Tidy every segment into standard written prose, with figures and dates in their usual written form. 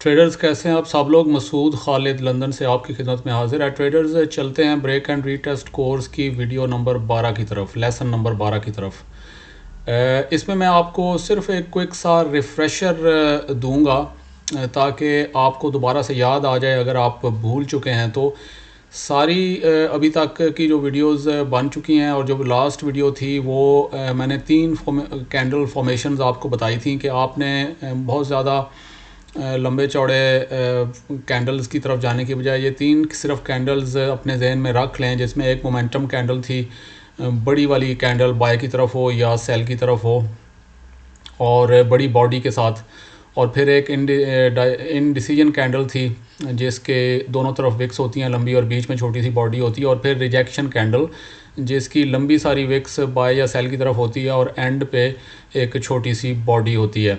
Traders کیسے ہیں آپ سب لوگ؟ مسعود خالد لندن سے آپ کی خدمت میں حاضر ہے۔ ٹریڈرز چلتے ہیں break and retest course کی ویڈیو نمبر 12 کی طرف، لیسن نمبر 12 کی طرف۔ اس میں آپ کو صرف ایک کوئک سا ریفریشر دوں گا تاکہ آپ کو دوبارہ سے یاد آ جائے اگر آپ بھول چکے ہیں تو۔ ساری ابھی تک کی جو ویڈیوز بن چکی ہیں اور جو لاسٹ ویڈیو تھی وہ میں نے 3 کینڈل فارمیشنز آپ کو بتائی تھیں کہ آپ نے بہت زیادہ لمبے چوڑے کینڈلز کی طرف جانے کی بجائے یہ 3 صرف کینڈلز اپنے ذہن میں رکھ لیں، جس میں ایک مومنٹم کینڈل تھی، بڑی والی کینڈل بائی کی طرف ہو یا سیل کی طرف ہو اور بڑی باڈی کے ساتھ، اور پھر ایک ان ڈیسیجن کینڈل تھی جس کے دونوں طرف وکس ہوتی ہیں لمبی اور بیچ میں چھوٹی سی باڈی ہوتی ہے، اور پھر ریجیکشن کینڈل جس کی لمبی ساری وکس بائی یا سیل کی طرف ہوتی ہے اور اینڈ پہ ایک چھوٹی سی باڈی ہوتی ہے۔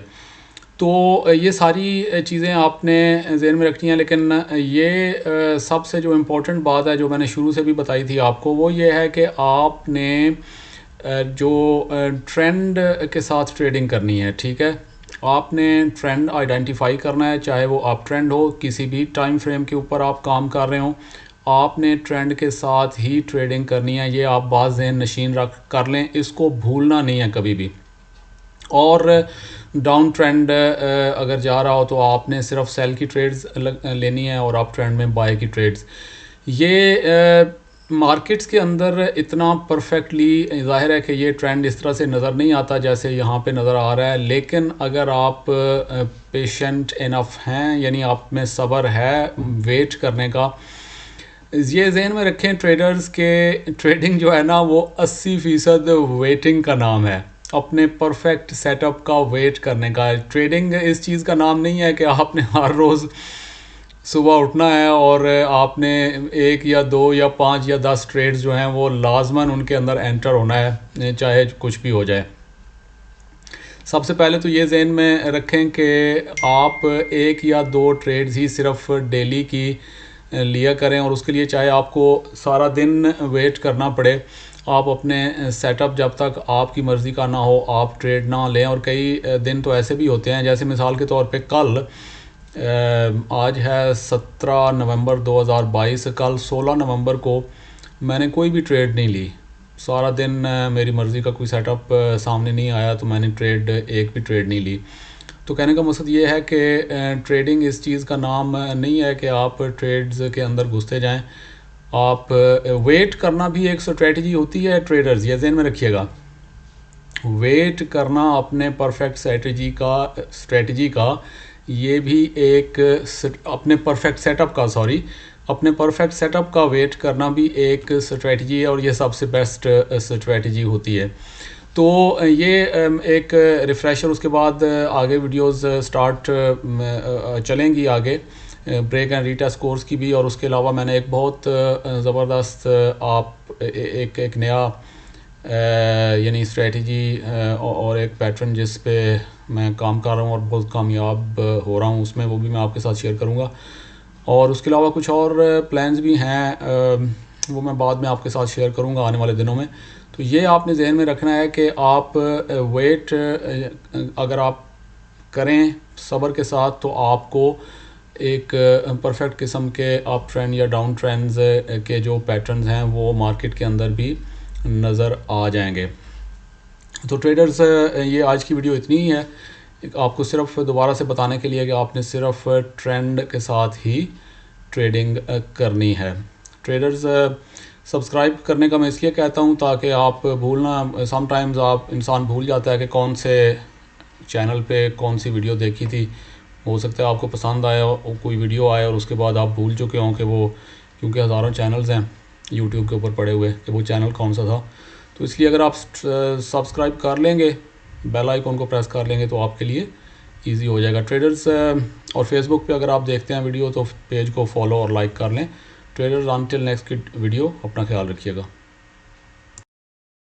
تو یہ ساری چیزیں آپ نے ذہن میں رکھنی ہیں، لیکن یہ سب سے جو امپورٹنٹ بات ہے جو میں نے شروع سے بھی بتائی تھی آپ کو، وہ یہ ہے کہ آپ نے جو ٹرینڈ کے ساتھ ٹریڈنگ کرنی ہے، ٹھیک ہے؟ آپ نے ٹرینڈ آئیڈینٹیفائی کرنا ہے، چاہے وہ اپ ٹرینڈ ہو، کسی بھی ٹائم فریم کے اوپر آپ کام کر رہے ہوں، آپ نے ٹرینڈ کے ساتھ ہی ٹریڈنگ کرنی ہے۔ یہ آپ باز ذہن نشین رکھ کر لیں، اس کو بھولنا نہیں ہے کبھی بھی۔ اور ڈاؤن ٹرینڈ اگر جا رہا ہو تو آپ نے صرف سیل کی ٹریڈز لینی ہے اور اپ ٹرینڈ میں بائی کی ٹریڈز۔ یہ مارکیٹس کے اندر اتنا پرفیکٹلی ظاہر ہے کہ یہ ٹرینڈ اس طرح سے نظر نہیں آتا جیسے یہاں پہ نظر آ رہا ہے، لیکن اگر آپ پیشنٹ انف ہیں، یعنی آپ میں صبر ہے ویٹ کرنے کا، یہ ذہن میں رکھیں ٹریڈرز کے ٹریڈنگ جو ہے نا وہ 80% ویٹنگ کا نام ہے، اپنے پرفیکٹ سیٹ اپ کا ویٹ کرنے کا۔ ٹریڈنگ اس چیز کا نام نہیں ہے کہ آپ نے ہر روز صبح اٹھنا ہے اور آپ نے 1 یا 2 یا 5 یا 10 ٹریڈز جو ہیں وہ لازماً ان کے اندر انٹر ہونا ہے، چاہے کچھ بھی ہو جائے۔ سب سے پہلے تو یہ ذہن میں رکھیں کہ آپ 1 یا 2 ٹریڈز ہی صرف ڈیلی کی لیا کریں، اور اس کے لیے چاہے آپ کو سارا دن ویٹ کرنا پڑے، آپ اپنے سیٹ اپ جب تک آپ کی مرضی کا نہ ہو آپ ٹریڈ نہ لیں۔ اور کئی دن تو ایسے بھی ہوتے ہیں، جیسے مثال کے طور پہ کل آج ہے 17 نومبر 2022، کل 16 نومبر کو میں نے کوئی بھی ٹریڈ نہیں لی، سارا دن میری مرضی کا کوئی سیٹ اپ سامنے نہیں آیا تو میں نے ایک بھی ٹریڈ نہیں لی۔ تو کہنے کا مقصد یہ ہے کہ ٹریڈنگ اس چیز کا نام نہیں ہے کہ آپ ٹریڈز کے اندر گھستے جائیں۔ آپ ویٹ کرنا بھی ایک اسٹریٹجی ہوتی ہے ٹریڈرز، یہ ذہن میں رکھیے گا۔ ویٹ کرنا اپنے پرفیکٹ اسٹریٹجی کا یہ بھی ایک اپنے پرفیکٹ سیٹ اپ کا ویٹ کرنا بھی ایک اسٹریٹجی ہے، اور یہ سب سے بیسٹ اسٹریٹجی ہوتی ہے۔ تو یہ ایک ریفریشر، اس کے بعد آگے ویڈیوز سٹارٹ چلیں گی آگے break and retest course کی بھی، اور اس کے علاوہ میں نے ایک بہت زبردست ایک نیا یعنی اسٹریٹجی اور ایک پیٹرن جس پہ میں کام کر رہا ہوں اور بہت کامیاب ہو رہا ہوں اس میں، وہ بھی میں آپ کے ساتھ شیئر کروں گا۔ اور اس کے علاوہ کچھ اور پلانز بھی ہیں، وہ میں بعد میں آپ کے ساتھ شیئر کروں گا آنے والے دنوں میں۔ تو یہ آپ نے ذہن میں رکھنا ہے کہ آپ ویٹ اگر آپ کریں صبر کے ساتھ تو آپ کو ایک پرفیکٹ قسم کے اپ ٹرینڈ یا ڈاؤن ٹرینڈز کے جو پیٹرنز ہیں وہ مارکیٹ کے اندر بھی نظر آ جائیں گے۔ تو ٹریڈرز یہ آج کی ویڈیو اتنی ہی ہے، آپ کو صرف دوبارہ سے بتانے کے لیے کہ آپ نے صرف ٹرینڈ کے ساتھ ہی ٹریڈنگ کرنی ہے۔ ٹریڈرز سبسکرائب کرنے کا میں اس لیے کہتا ہوں تاکہ آپ بھولنا، سم ٹائمز انسان بھول جاتا ہے کہ کون سے چینل پہ کون سی ویڈیو دیکھی تھی، ہو سکتا ہے آپ کو پسند آیا کوئی ویڈیو آئے اور اس کے بعد آپ بھول چکے ہوں کہ وہ، کیونکہ ہزاروں چینلز ہیں یوٹیوب کے اوپر پڑے ہوئے، کہ وہ چینل کون سا تھا۔ تو اس لیے اگر آپ سبسکرائب کر لیں گے، بیل آئیکن کو پریس کر لیں گے تو آپ کے لیے ایزی ہو جائے گا۔ ٹریڈرز اور فیس بک پہ اگر آپ دیکھتے ہیں ویڈیو تو پیج کو فالو اور لائک کر لیں۔ ٹریڈرز انٹل نیکسٹ ویڈیو، اپنا خیال رکھیے گا۔